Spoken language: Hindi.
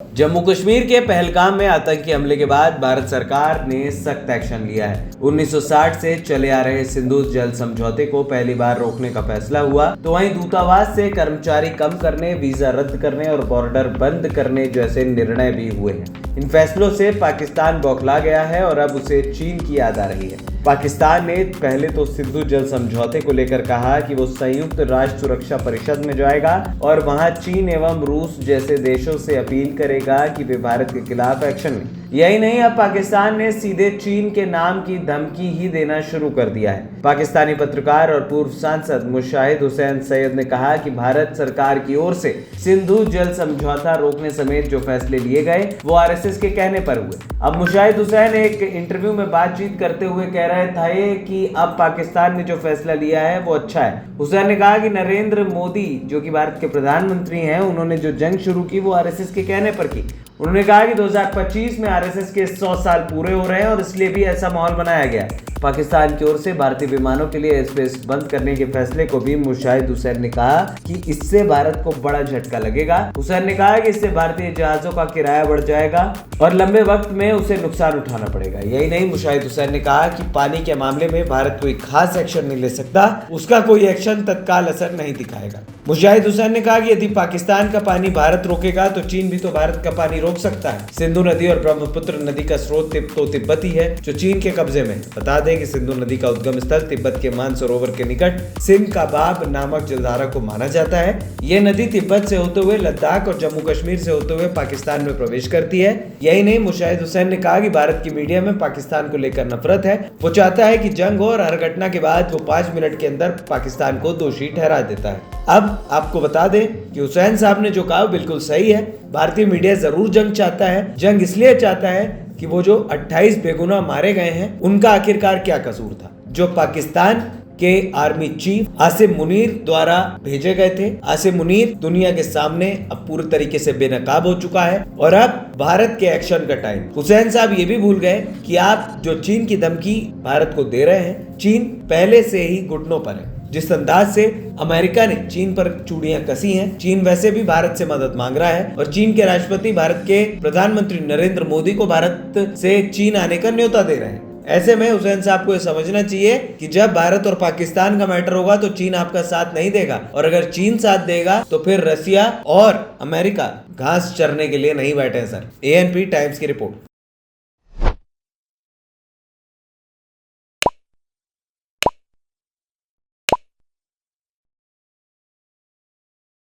जम्मू कश्मीर के पहलगाम में आतंकी हमले के बाद भारत सरकार ने सख्त एक्शन लिया है। 1960 से चले आ रहे सिंधु जल समझौते को पहली बार रोकने का फैसला हुआ, तो वहीं दूतावास से कर्मचारी कम करने, वीजा रद्द करने और बॉर्डर बंद करने जैसे निर्णय भी हुए हैं। इन फैसलों से पाकिस्तान बौखला गया है और अब उसे चीन की याद आ रही है। पाकिस्तान ने पहले तो सिंधु जल समझौते को लेकर कहा कि वो संयुक्त राष्ट्र सुरक्षा परिषद में जाएगा और वहां चीन एवं रूस जैसे देशों से अपील करेगा कि वे भारत के खिलाफ एक्शन लें। यही नहीं, अब पाकिस्तान ने सीधे चीन के नाम की धमकी ही देना शुरू कर दिया है। पाकिस्तानी पत्रकार और पूर्व सांसद मुशाहिद हुसैन सैयद ने कहा कि भारत सरकार की ओर से सिंधु जल समझौता रोकने समेत जो फैसले लिए गए वो आरएसएस के कहने पर हुए। अब मुशाहिद हुसैन एक इंटरव्यू में बातचीत करते हुए कह रहे थे कि अब पाकिस्तान ने जो फैसला लिया है वो अच्छा है। हुसैन ने कहा कि नरेंद्र मोदी जो कि भारत के प्रधानमंत्री हैं, उन्होंने जो जंग शुरू की वो आरएसएस के कहने पर की। उन्होंने कहा कि 2025 में आरएसएस के 100 साल पूरे हो रहे हैं और इसलिए भी ऐसा माहौल बनाया गया। पाकिस्तान की ओर से भारतीय विमानों के लिए एयरस्पेस बंद करने के फैसले को भी मुशाहिद हुसैन ने कहा कि इससे भारत को बड़ा झटका लगेगा। हुसैन ने कहा कि इससे भारतीय जहाजों का किराया बढ़ जाएगा और लंबे वक्त में उसे नुकसान उठाना पड़ेगा। यही नहीं, मुशाहिद हुसैन ने कहा कि पानी के मामले में भारत कोई खास एक्शन नहीं ले सकता, उसका कोई एक्शन तत्काल असर नहीं दिखाएगा। मुशाहिद हुसैन ने कहा कि यदि पाकिस्तान का पानी भारत रोकेगा तो चीन भी तो भारत का पानी रोक सकता है। सिंधु नदी और ब्रह्मपुत्र नदी का स्रोत तो तिब्बती है जो चीन के कब्जे में। बता दें कि सिंधु नदी का उद्गम स्थल तिब्बत के मानसरोवर के निकट सिंध का बाब नामक जलधारा को माना जाता है। ये नदी तिब्बत से होते हुए लद्दाख और जम्मू कश्मीर से होते हुए पाकिस्तान में प्रवेश करती है। यही नहीं, मुशाहिद हुसैन ने कहा कि भारत की मीडिया में पाकिस्तान को लेकर नफरत है। वो चाहता है कि जंग हो और हर घटना के बाद वो 5 मिनट के अंदर पाकिस्तान को दोषी ठहरा देता है। अब आपको बता दें कि हुसैन साहब ने जो कहा बिल्कुल सही है। भारतीय मीडिया जरूर जंग चाहता है। जंग इसलिए चाहता है कि वो जो 28 बेगुनाह मारे गए हैं उनका आखिरकार क्या कसूर था, जो पाकिस्तान के आर्मी चीफ आसिम मुनीर द्वारा भेजे गए थे। आसिम मुनीर दुनिया के सामने अब पूरी तरीके से बेनकाब हो चुका है और अब भारत के एक्शन का टाइम। हुसैन साहब ये भी भूल गए कि आप जो चीन की धमकी भारत को दे रहे हैं, चीन पहले से ही घुटनों पर है। जिस अंदाज से अमेरिका ने चीन पर चूड़ियां कसी हैं, चीन वैसे भी भारत से मदद मांग रहा है और चीन के राष्ट्रपति भारत के प्रधानमंत्री नरेंद्र मोदी को भारत से चीन आने का न्योता दे रहे हैं। ऐसे में हुसैन साहब को यह समझना चाहिए कि जब भारत और पाकिस्तान का मैटर होगा तो चीन आपका साथ नहीं देगा और अगर चीन साथ देगा तो फिर रसिया और अमेरिका घास चरने के लिए नहीं बैठे। सर, एएनपी टाइम्स की रिपोर्ट।